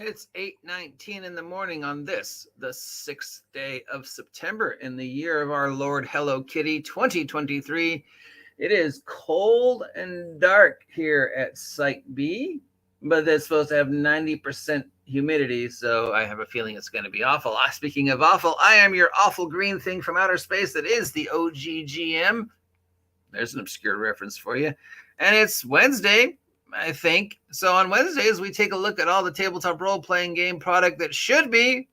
It's 8:19 in the morning on this, the 6th day of September in the year of our Lord Hello Kitty 2023. It is cold and dark here at Site B, but it's supposed to have 90% humidity, so I have a feeling it's going to be awful. Speaking of awful, I am your awful green thing from outer space that is the OGGM. There's an obscure reference for you. And it's Wednesday, I think. So on Wednesdays, we take a look at all the tabletop role-playing game product that should be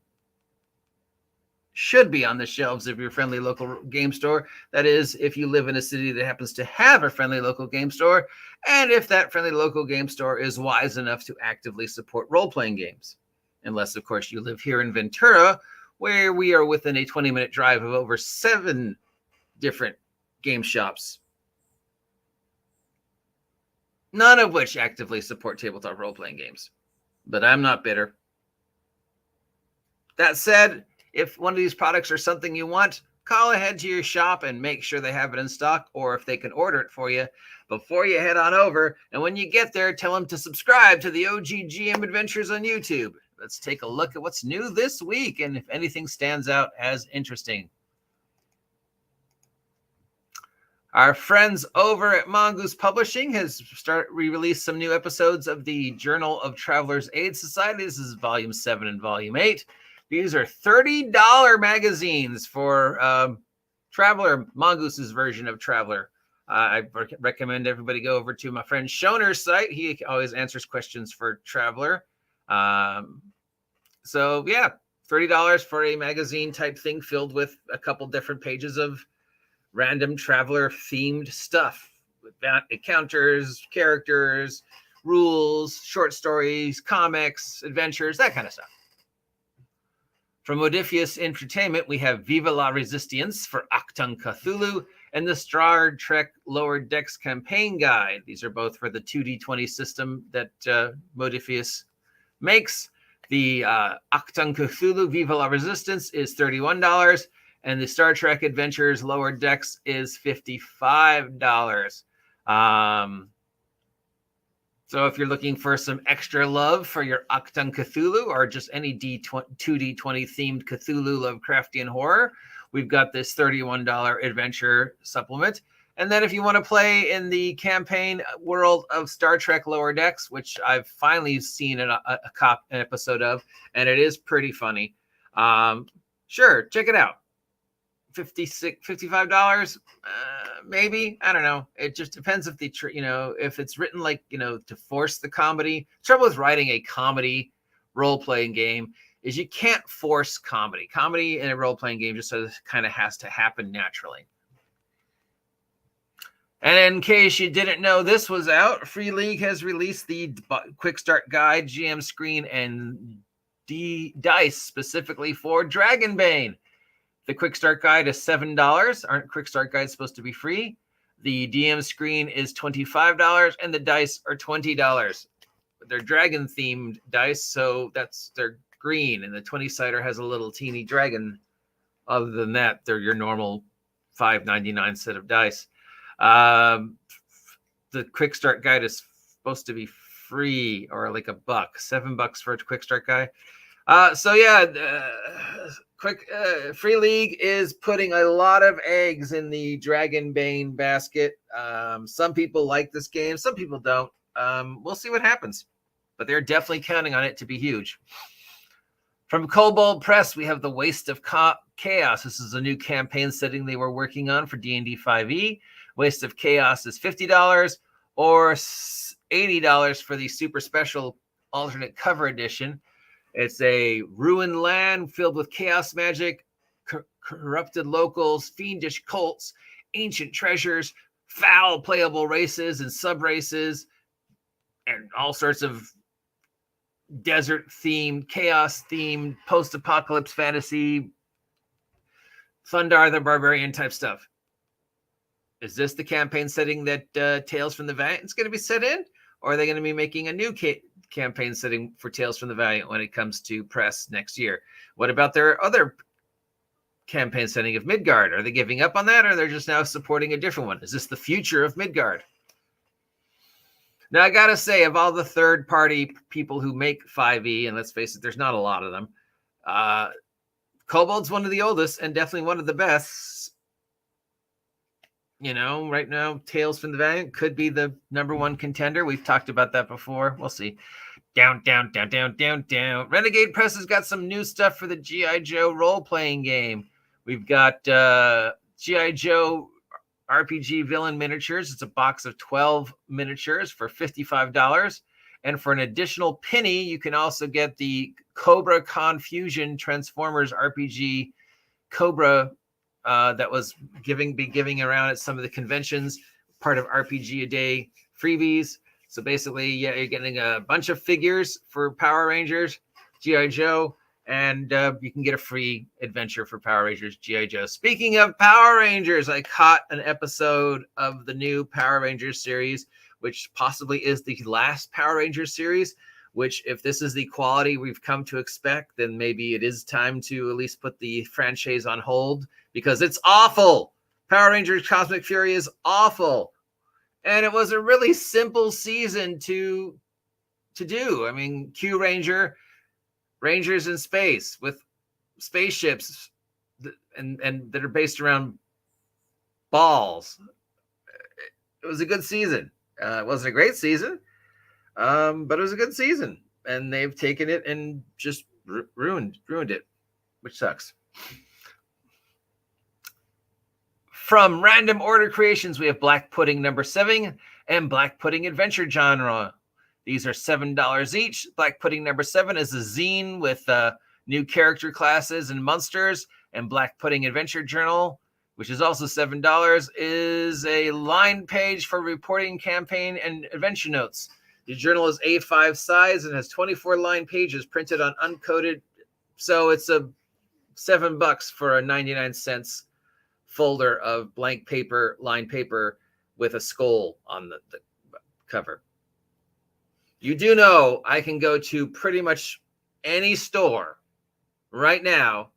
on the shelves of your friendly local game store. That is, if you live in a city that happens to have a friendly local game store, and if that friendly local game store is wise enough to actively support role-playing games. Unless, of course, you live here in Ventura, where we are within a 20-minute drive of over 7 different game shops, none of which actively support tabletop role-playing games. But I'm not bitter. That said, if one of these products are something you want, call ahead to your shop and make sure they have it in stock, or if they can order it for you before you head on over. And when you get there, tell them to subscribe to the OGGM Adventures on YouTube. Let's take a look at what's new this week and if anything stands out as interesting. Our friends over at Mongoose Publishing has re-released some new episodes of the Journal of Travelers Aid Society. This is Volume 7 and Volume 8. These are $30 magazines for Traveler, Mongoose's version of Traveler. I recommend everybody go over to my friend Shoner's site. He always answers questions for Traveler. So, yeah, $30 for a magazine type thing filled with a couple different pages of random Traveler themed stuff with encounters, characters, rules, short stories, comics, adventures, that kind of stuff. From Modiphius Entertainment, we have Viva la Resistance for Achtung Cthulhu and the Star Trek Lower Decks Campaign Guide. These are both for the 2D20 system that Modiphius makes. The Achtung Cthulhu Viva la Resistance is $31. And the Star Trek Adventures Lower Decks is $55. So if you're looking for some extra love for your Achtung Cthulhu or just any 2D20 themed Cthulhu Lovecraftian horror, we've got this $31 adventure supplement. And then if you want to play in the campaign world of Star Trek Lower Decks, which I've finally seen an episode of, and it is pretty funny, sure, check it out. $55, maybe. I don't know. It just depends if if it's written to force the comedy. Trouble with writing a comedy role-playing game is you can't force comedy. Comedy in a role-playing game just kind of has to happen naturally. And in case you didn't know this was out, Free League has released the Quick Start Guide, GM screen, and dice specifically for Dragonbane. The Quick Start Guide is $7. Aren't Quick Start Guides supposed to be free? The DM screen is $25, and the dice are $20. They're dragon-themed dice, so they're green, and the 20-sider has a little teeny dragon. Other than that, they're your normal $5.99 set of dice. The Quick Start Guide is supposed to be free, or like $1, $7 for a Quick Start Guide. Free League is putting a lot of eggs in the Dragonbane basket. Some people like this game, some people don't. We'll see what happens, but they're definitely counting on it to be huge. From Kobold Press, we have The Waste of Chaos. This is a new campaign setting they were working on for D&D 5e. Waste of Chaos is $50 or $80 for the super special alternate cover edition. It's a ruined land filled with chaos magic, corrupted locals, fiendish cults, ancient treasures, foul playable races and sub-races, and all sorts of desert-themed, chaos-themed, post-apocalypse fantasy, Thundar the Barbarian type stuff. Is this the campaign setting that Tales from the Valiant is going to be set in? Or are they going to be making a new campaign setting for Tales from the Valiant when it comes to press next year? What about their other campaign setting of Midgard? Are they giving up on that, or they're just now supporting a different one? Is this the future of Midgard? Now, I got to say, of all the third-party people who make 5e, and let's face it, there's not a lot of them, Kobold's one of the oldest and definitely one of the best. You know, right now, Tales from the Valiant could be the #1 contender. We've talked about that before. We'll see. Down. Renegade Press has got some new stuff for the G.I. Joe role-playing game. We've got G.I. Joe RPG villain miniatures. It's a box of 12 miniatures for $55. And for an additional penny, you can also get the Cobra Confusion Transformers RPG Cobra that was giving around at some of the conventions, part of RPG a Day freebies. So basically, yeah, you're getting a bunch of figures for Power Rangers, G.I. Joe, and you can get a free adventure for Power Rangers, G.I. Joe. Speaking of Power Rangers, I caught an episode of the new Power Rangers series, which possibly is the last Power Rangers series, which if this is the quality we've come to expect, then maybe it is time to at least put the franchise on hold because it's awful. Power Rangers Cosmic Fury is awful. And it was a really simple season to do. I mean, Q Ranger, Rangers in space with spaceships and that are based around balls. It was a good season. It wasn't a great season, but it was a good season. And they've taken it and just ruined it, which sucks. From Random Order Creations, we have Black Pudding #7 and Black Pudding Adventure Genre. These are $7 each. Black Pudding #7 is a zine with new character classes and monsters, and Black Pudding Adventure Journal, which is also $7, is a line page for reporting campaign and adventure notes. The journal is A5 size and has 24 line pages printed on uncoded. So it's a $7 for a 99-cent folder of blank paper, line paper with a skull on the cover. You do know I can go to pretty much any store right now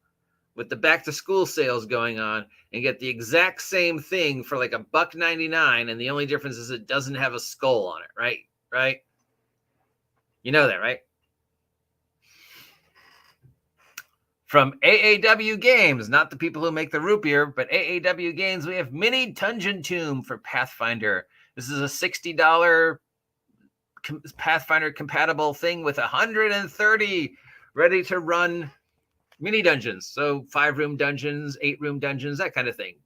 with the back to school sales going on and get the exact same thing for like $1.99, and the only difference is it doesn't have a skull on it, right? You know that, right? From AAW Games, not the people who make the root beer, but AAW Games, we have Mini Dungeon Tomb for Pathfinder. This is a $60 Pathfinder compatible thing with 130 ready to run mini dungeons. So 5-room dungeons, 8-room dungeons, that kind of thing.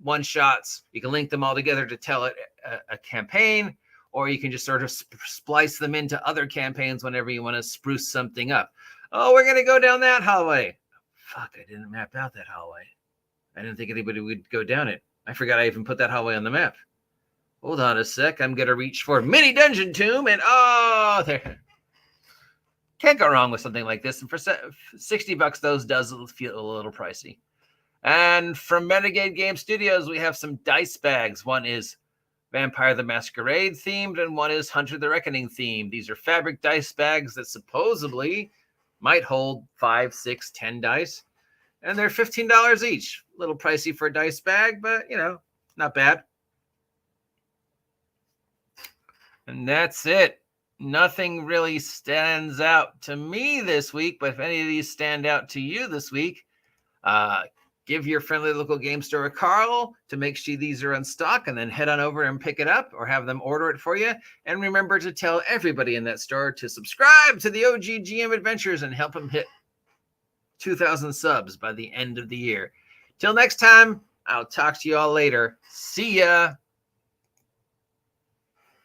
One shots. You can link them all together to tell it a campaign, or you can just sort of splice them into other campaigns whenever you want to spruce something up. Oh, we're going to go down that hallway. Fuck, I didn't map out that hallway. I didn't think anybody would go down it. I forgot I even put that hallway on the map. Hold on a sec. I'm going to reach for Mini Dungeon Tomb, and there. Can't go wrong with something like this. And for $60, those does feel a little pricey. And from Renegade Game Studios, we have some dice bags. One is Vampire the Masquerade themed, and one is Hunter the Reckoning themed. These are fabric dice bags that supposedly might hold 5, 6, 10 dice. And they're $15 each. A little pricey for a dice bag, but, not bad. And that's it. Nothing really stands out to me this week, but if any of these stand out to you this week, give your friendly local game store a call to make sure these are in stock, and then head on over and pick it up or have them order it for you. And remember to tell everybody in that store to subscribe to the OGGM Adventures and help them hit 2,000 subs by the end of the year. Till next time, I'll talk to you all later. See ya.